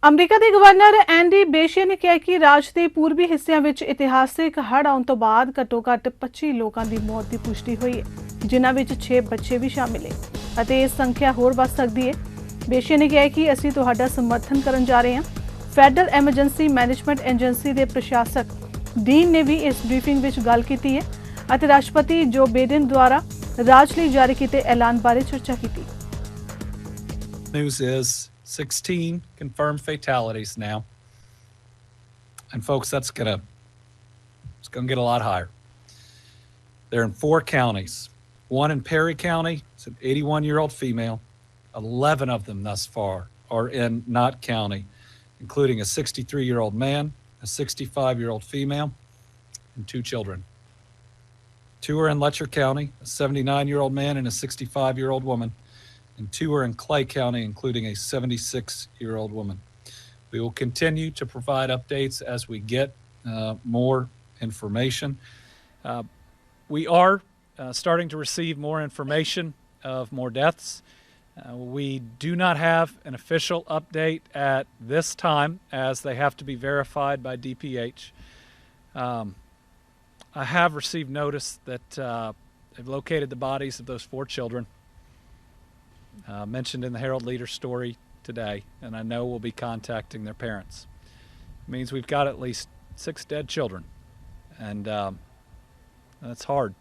America ਦੇ governor ਐਂਡੀ ਬੇਸ਼ੀਆ ਨੇ ਕਿਹਾ ਕਿ ਰਾਜ ਦੇ ਪੂਰਬੀ ਹਿੱਸਿਆਂ ਵਿੱਚ ਇਤਿਹਾਸਿਕ ਹੜ੍ਹ ਆਉਣ ਤੋਂ ਬਾਅਦ ਘੱਟੋ-ਘੱਟ 25 ਲੋਕਾਂ ਦੀ ਮੌਤ ਦੀ ਪੁਸ਼ਟੀ ਹੋਈ ਹੈ, ਜਿਨ੍ਹਾਂ ਵਿੱਚ 6 ਬੱਚੇ ਵੀ ਸ਼ਾਮਿਲ ਹੈ ਅਤੇ ਇਹ ਸੰਖਿਆ ਹੋਰ ਵੱਧ ਸਕਦੀ ਹੈ। ਬੇਸ਼ੀਆ ਨੇ ਕਿਹਾ ਕਿ ਅਸੀਂ ਤੁਹਾਡਾ ਸਮਰਥਨ ਕਰਨ ਜਾ ਰਹੇ ਹਾਂ। ਫੈਡਰਲ ਐਮਰਜੈਂਸੀ ਮੈਨੇਜਮੈਂਟ ਏਜੰਸੀ ਦੇ ਪ੍ਰਸ਼ਾਸਕ ਡੀਨ ਨੇ ਵੀ ਇਸ ਬਰੀਫਿੰਗ ਵਿੱਚ ਗੱਲ ਕੀਤੀ ਹੈ ਅਤੇ ਰਾਸ਼ਟਰਪਤੀ ਜੋ ਬਾਈਡਨ ਦੁਆਰਾ ਰਾਜ ਲਈ ਜਾਰੀ ਕੀਤੇ ਐਲਾਨ ਬਾਰੇ ਚਰਚਾ ਕੀਤੀ। News is 16 confirmed fatalities now. And folks, it's gonna get a lot higher. They're in 4 counties. One in Perry County, it's an 81-year-old female. 11 of them thus far are in Knott County, including a 63-year-old man, a 65-year-old female, and 2 children. 2 are in Letcher County, a 79-year-old man and a 65-year-old woman. And 2 are in Clay County, including a 76-year-old woman. We will continue to provide updates as we get more information. We are starting to receive more information of more deaths. We do not have an official update at this time, as they have to be verified by DPH. I have received notice that they've located the bodies of those 4 children. Mentioned in the Herald Leader story today, and I know we'll be contacting their parents. It means we've got at least 6 dead children, and that's hard.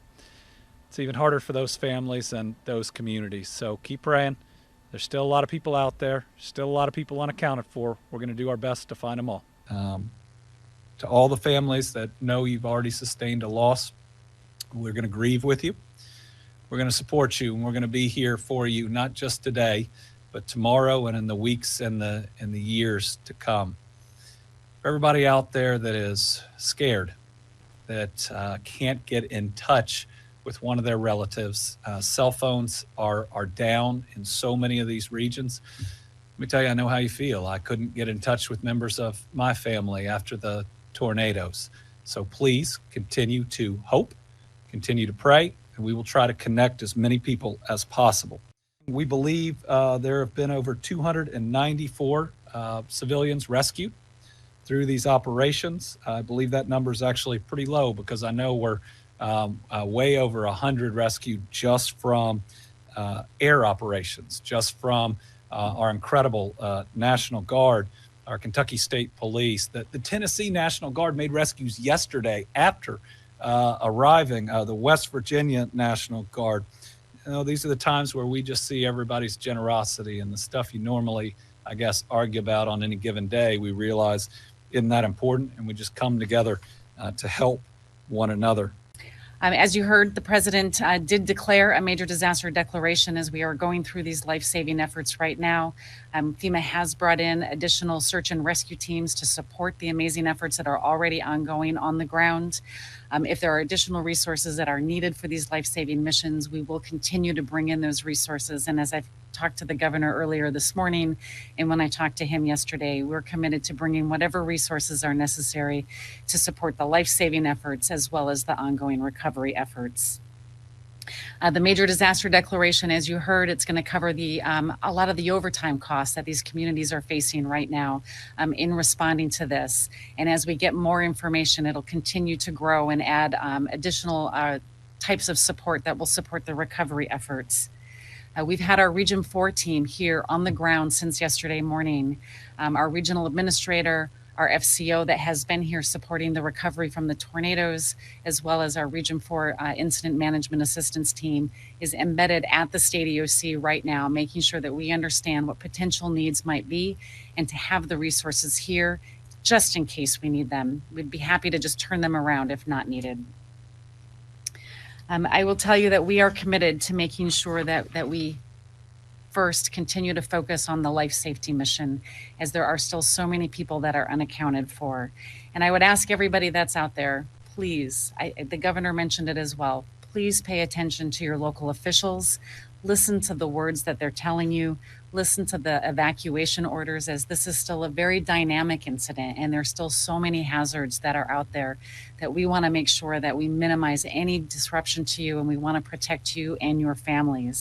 It's even harder for those families and those communities. So keep praying. There's still a lot of people out there, still a lot of people unaccounted for. We're going to do our best to find them all. To all the families that know you've already sustained a loss, we're going to grieve with you. We're going to support you, and we're going to be here for you, not just today, but tomorrow and in the weeks and the years to come. For everybody out there that is scared, that can't get in touch with one of their relatives, cell phones are down in so many of these regions. Let me tell you, I know how you feel. I couldn't get in touch with members of my family after the tornadoes. So please continue to hope, continue to pray, and we will try to connect as many people as possible. We believe there have been over 294 civilians rescued through these operations. I believe that number is actually pretty low, because I know we're way over 100 rescued just from air operations, just from our incredible National Guard, our Kentucky State Police. The Tennessee National Guard made rescues yesterday after arriving, the West Virginia National Guard. You know, these are the times where we just see everybody's generosity, and the stuff you normally, I guess, argue about on any given day, we realize isn't that important, and we just come together to help one another. As you heard, the president did declare a major disaster declaration as we are going through these life-saving efforts right now. FEMA has brought in additional search and rescue teams to support the amazing efforts that are already ongoing on the ground. If there are additional resources that are needed for these life-saving missions, we will continue to bring in those resources. And as I've talked to the governor earlier this morning, and when I talked to him yesterday, we're committed to bringing whatever resources are necessary to support the life-saving efforts as well as the ongoing recovery efforts. The major disaster declaration, as you heard, it's going to cover a lot of the overtime costs that these communities are facing right now in responding to this. And as we get more information, it'll continue to grow and add additional types of support that will support the recovery efforts. We've had our Region 4 team here on the ground since yesterday morning. Our regional administrator, our FCO that has been here supporting the recovery from the tornadoes, as well as our Region 4 Incident Management Assistance team, is embedded at the state EOC right now, making sure that we understand what potential needs might be and to have the resources here just in case we need them. We'd be happy to just turn them around if not needed. I will tell you that we are committed to making sure that we first continue to focus on the life safety mission, as there are still so many people that are unaccounted for. And I would ask everybody that's out there, please, the governor mentioned it as well, please pay attention to your local officials. Listen to the words that they're telling you. Listen to the evacuation orders, as this is still a very dynamic incident, and there's still so many hazards that are out there that we want to make sure that we minimize any disruption to you, and we want to protect you and your families.